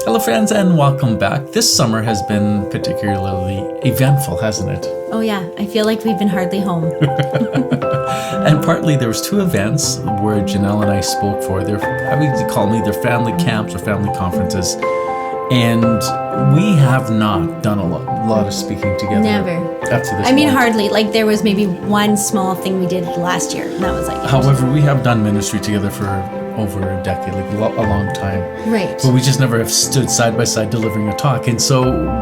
Hello, friends, and welcome back. This summer has been particularly eventful, hasn't it? Oh, yeah. I feel like we've been hardly home. And partly there was two events where Janelle and I spoke for. They're, how would you call them, either family camps or family conferences. And we have not done a lot of speaking together. Never. Up to this I mean, point. hardly. Like, there was maybe one small thing we did last year, and that was like... However, we have done ministry together for over a decade, like a long time. Right. But we just never have stood side by side delivering a talk. And so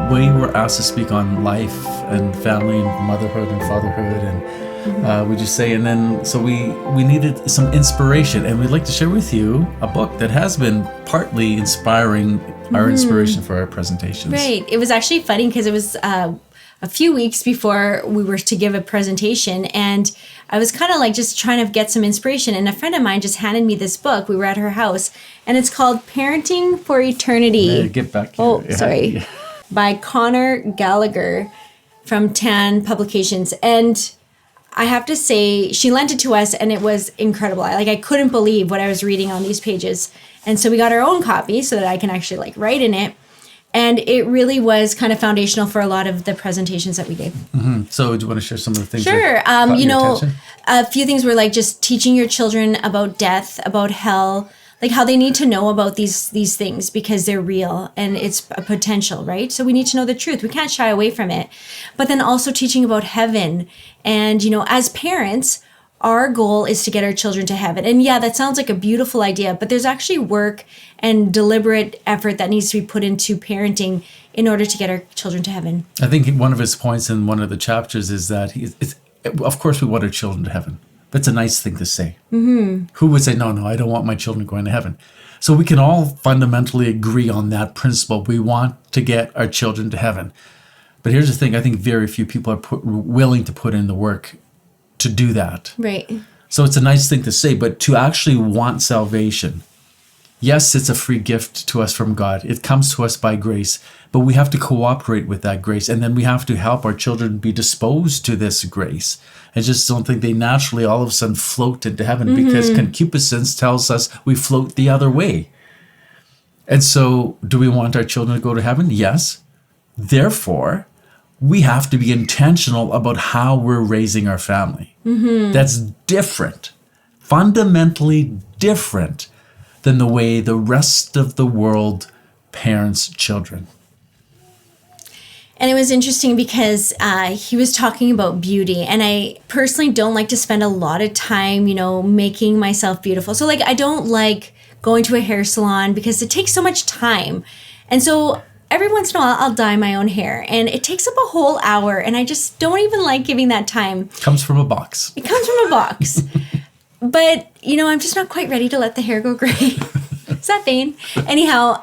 we were asked to speak on life and family and motherhood and fatherhood and would you say, and then so we needed some inspiration, and we'd like to share with you a book that has been partly inspiring our inspiration for our presentations. Right. It was actually funny because it was a few weeks before we were to give a presentation, and I was kind of like just trying to get some inspiration, and a friend of mine just handed me this book. We were at her house, and it's called Parenting for Eternity. Get back here. Oh, sorry. By Conor Gallagher from Tan Publications. And I have to say, she lent it to us, and it was incredible. I couldn't believe what I was reading on these pages. And so we got our own copy so that I can actually write in it. And it really was kind of foundational for a lot of the presentations that we gave. Mm-hmm. So do you want to share some of the things? Sure. That your attention? A few things were like just teaching your children about death, about hell, like how they need to know about these things because they're real and it's a potential, right? So we need to know the truth. We can't shy away from it. But then also teaching about heaven. And, as parents, our goal is to get our children to heaven. And yeah, that sounds like a beautiful idea, but there's actually work and deliberate effort that needs to be put into parenting in order to get our children to heaven. I think one of his points in one of the chapters is that of course we want our children to heaven. That's a nice thing to say. Mm-hmm. Who would say, no, I don't want my children going to heaven? So we can all fundamentally agree on that principle. We want to get our children to heaven. But here's the thing. I think very few people are willing to put in the work to do that. Right. So it's a nice thing to say, but to actually want salvation, yes, it's a free gift to us from God. It comes to us by grace, but we have to cooperate with that grace. And then we have to help our children be disposed to this grace. I just don't think they naturally all of a sudden float into heaven because concupiscence tells us we float the other way. And so do we want our children to go to heaven? Yes. Therefore, we have to be intentional about how we're raising our family. Mm-hmm. That's different, fundamentally different than the way the rest of the world parents children. And it was interesting because he was talking about beauty. And I personally don't like to spend a lot of time, making myself beautiful. So I don't like going to a hair salon because it takes so much time. And so every once in a while I'll dye my own hair and it takes up a whole hour. And I just don't even like giving that time. Comes from a box. It comes from a box. But, I'm just not quite ready to let the hair go gray. Is that vain? Anyhow,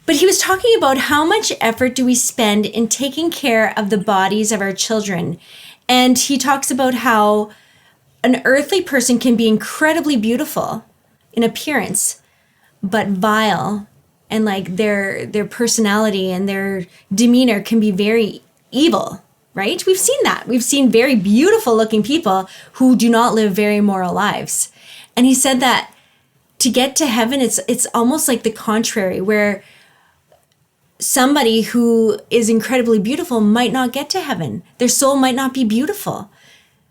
but he was talking about how much effort do we spend in taking care of the bodies of our children. And he talks about how an earthly person can be incredibly beautiful in appearance, but vile. And their personality and their demeanor can be very evil, right? We've seen that. We've seen very beautiful looking people who do not live very moral lives. And he said that to get to heaven, it's almost like the contrary, where somebody who is incredibly beautiful might not get to heaven. Their soul might not be beautiful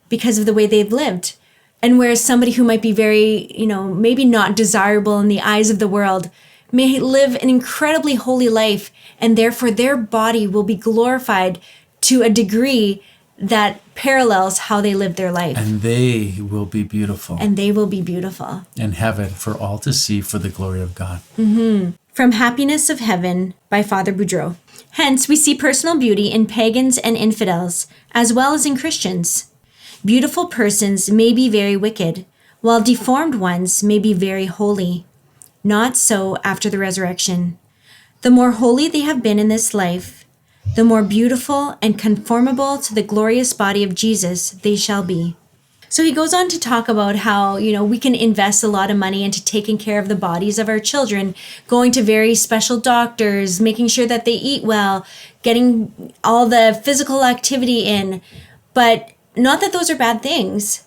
because of the way they've lived. And whereas somebody who might be very, maybe not desirable in the eyes of the world may live an incredibly holy life, and therefore their body will be glorified to a degree that parallels how they live their life. And they will be beautiful. And they will be beautiful. In heaven for all to see for the glory of God. Mm-hmm. From Happiness of Heaven by Father Boudreau. Hence, we see personal beauty in pagans and infidels, as well as in Christians. Beautiful persons may be very wicked, while deformed ones may be very holy. Not so after the resurrection. The more holy they have been in this life, the more beautiful and conformable to the glorious body of Jesus they shall be. So he goes on to talk about how, we can invest a lot of money into taking care of the bodies of our children, going to very special doctors, making sure that they eat well, getting all the physical activity in. But not that those are bad things,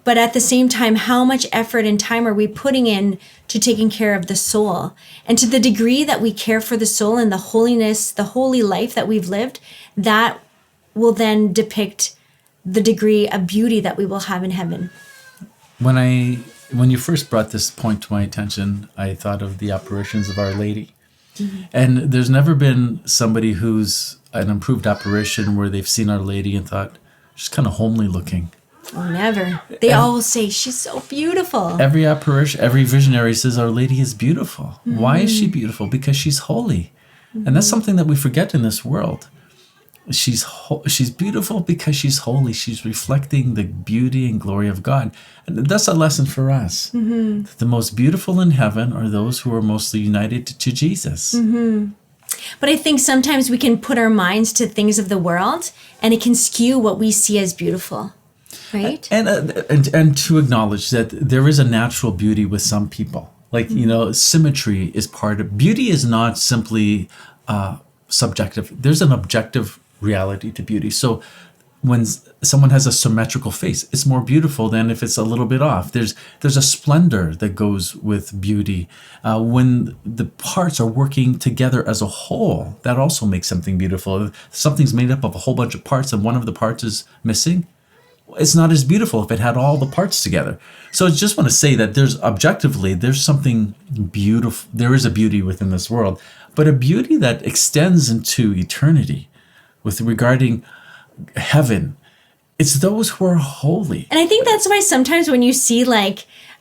But at the same time, how much effort and time are we putting in to taking care of the soul? And to the degree that we care for the soul and the holiness, the holy life that we've lived, that will then depict the degree of beauty that we will have in heaven. When you first brought this point to my attention, I thought of the apparitions of Our Lady. Mm-hmm. And there's never been somebody who's an improved apparition where they've seen Our Lady and thought, she's kind of homely looking. Oh, never. They all say, she's so beautiful. Every apparition, every visionary says Our Lady is beautiful. Mm-hmm. Why is she beautiful? Because she's holy. Mm-hmm. And that's something that we forget in this world. She's beautiful because she's holy. She's reflecting the beauty and glory of God. And that's a lesson for us. Mm-hmm. The most beautiful in heaven are those who are mostly united to Jesus. Mm-hmm. But I think sometimes we can put our minds to things of the world, and it can skew what we see as beautiful. Right? And to acknowledge that there is a natural beauty with some people. Like, symmetry is part of... Beauty is not simply subjective. There's an objective reality to beauty. So when someone has a symmetrical face, it's more beautiful than if it's a little bit off. There's a splendor that goes with beauty. When the parts are working together as a whole, that also makes something beautiful. If something's made up of a whole bunch of parts and one of the parts is missing, it's not as beautiful if it had all the parts together. So I just want to say that there's something beautiful. There is a beauty within this world, but a beauty that extends into eternity with regarding heaven. It's those who are holy. And I think that's why sometimes when you see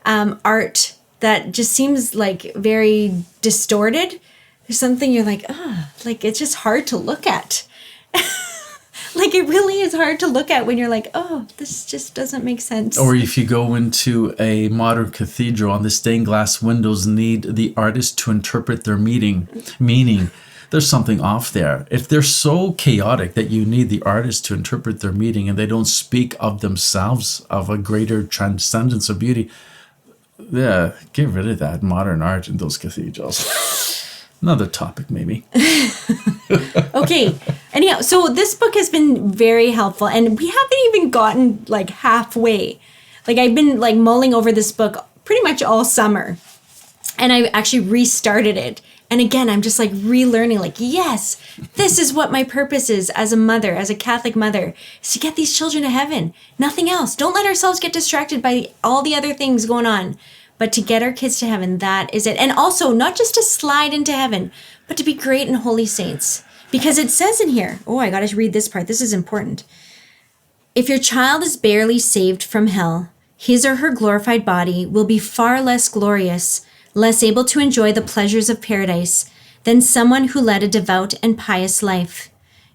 art that just seems like very distorted, there's something you're like, it's just hard to look at. It really is hard to look at when you're like, this just doesn't make sense. Or if you go into a modern cathedral and the stained glass windows need the artist to interpret their meaning, there's something off there. If they're so chaotic that you need the artist to interpret their meaning and they don't speak of themselves, of a greater transcendence of beauty, yeah, get rid of that modern art in those cathedrals. Another topic, maybe. Okay. Anyhow, so this book has been very helpful, and we haven't even gotten halfway. I've been mulling over this book pretty much all summer, and I actually restarted it. And again, I'm just relearning, yes, this is what my purpose is as a mother, as a Catholic mother, is to get these children to heaven. Nothing else. Don't let ourselves get distracted by all the other things going on. But to get our kids to heaven, that is it. And also, not just to slide into heaven, but to be great and holy saints. Because it says in here, I got to read this part. This is important. If your child is barely saved from hell, his or her glorified body will be far less glorious, less able to enjoy the pleasures of paradise than someone who led a devout and pious life.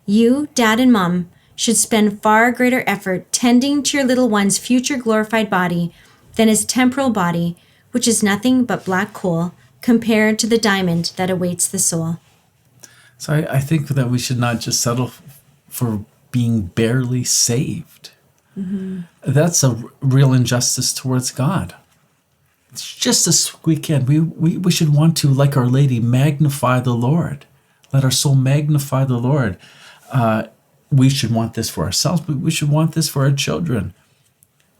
You, Dad and Mom, should spend far greater effort tending to your little one's future glorified body than his temporal body, which is nothing but black coal compared to the diamond that awaits the soul. So I think that we should not just settle for being barely saved. Mm-hmm. That's a real injustice towards God. It's just a squeak in. We should want to, like Our Lady, magnify the Lord. Let our soul magnify the Lord. We should want this for ourselves, but we should want this for our children.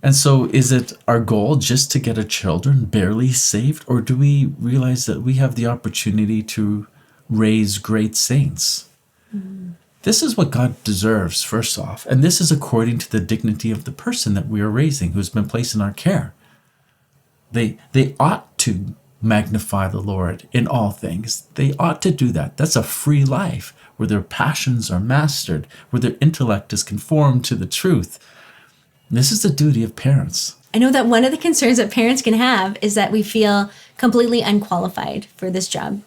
And so is it our goal just to get our children barely saved? Or do we realize that we have the opportunity to raise great saints? Mm. This is what God deserves, first off. And this is according to the dignity of the person that we are raising, who's been placed in our care. They ought to magnify the Lord in all things. They ought to do that. That's a free life where their passions are mastered, where their intellect is conformed to the truth. This is the duty of parents. I know that one of the concerns that parents can have is that we feel completely unqualified for this job.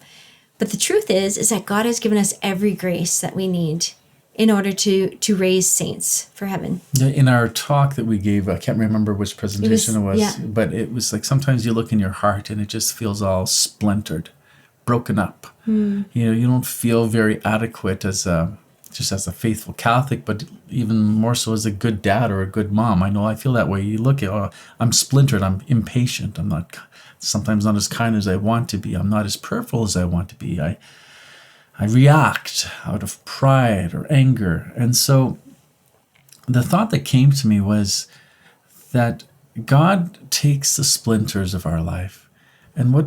But the truth is that God has given us every grace that we need in order to raise saints for heaven. In our talk that we gave, I can't remember which presentation it was, but it was sometimes you look in your heart and it just feels all splintered, broken up. Mm. You don't feel very adequate as a faithful Catholic, but even more so as a good dad or a good mom. I know I feel that way. You look at, I'm splintered, I'm impatient, I'm sometimes not as kind as I want to be, I'm not as prayerful as I want to be. I react out of pride or anger. And so the thought that came to me was that God takes the splinters of our life. And what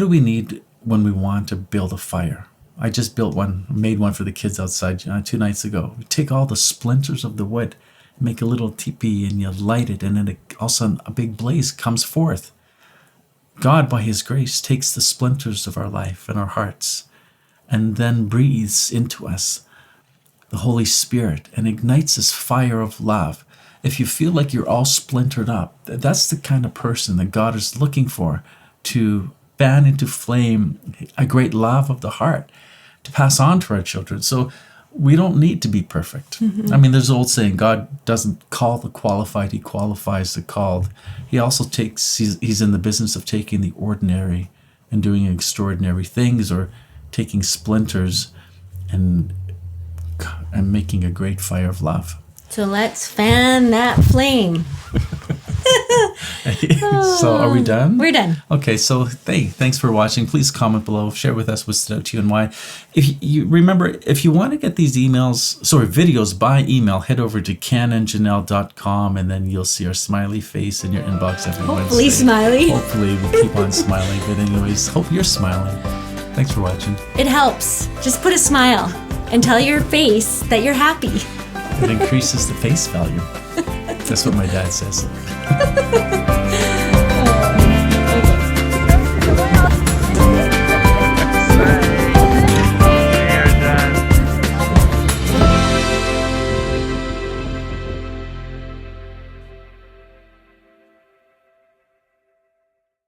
do we need when we want to build a fire? I just made one for the kids outside 2 nights ago. You take all the splinters of the wood, make a little teepee, and you light it, and then all of a sudden a big blaze comes forth. God, by his grace, takes the splinters of our life and our hearts and then breathes into us the Holy Spirit and ignites this fire of love. If you feel like you're all splintered up, that's the kind of person that God is looking for, to fan into flame a great love of the heart, to pass on to our children. So we don't need to be perfect. I mean, there's an old saying, God doesn't call the qualified, he qualifies the called. He also he's in the business of taking the ordinary and doing extraordinary things, or taking splinters and making a great fire of love. So let's fan that flame. So are we done? We're done. Okay, so thanks for watching. Please comment below. Share with us what stood out to you and why. If you want to get these videos by email, head over to kenandjanelle.com, and then you'll see our smiley face in your inbox every Hopefully Wednesday. smiley. Hopefully we'll keep on smiling. But anyways, hope you're smiling. Thanks for watching. It helps. Just put a smile and tell your face that you're happy. It increases the face value. That's what my dad says.